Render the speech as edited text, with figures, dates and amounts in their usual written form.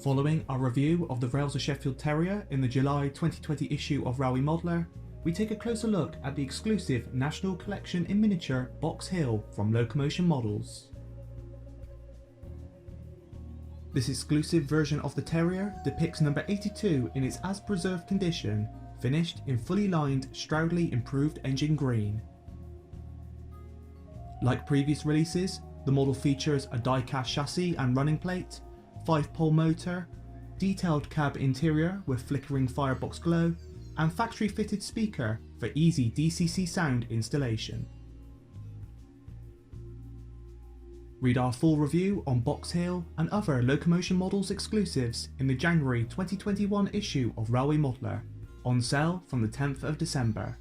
Following our review of the Rails of Sheffield Terrier in the July 2020 issue of Rails Modeler, we take a closer look at the exclusive National Collection in Miniature Boxhill from Locomotion Models. This exclusive version of the Terrier depicts number 82 in its as-preserved condition, finished in fully lined Stroudley Improved Engine Green. Like previous releases, the model features a Diecast chassis and running plate, 5-pole motor, detailed cab interior with flickering firebox glow, and factory-fitted speaker for easy DCC Sound installation. Read our full review on Boxhill and other Locomotion Models exclusives in the January 2021 issue of Rails Modeler, on sale from the 10th of December.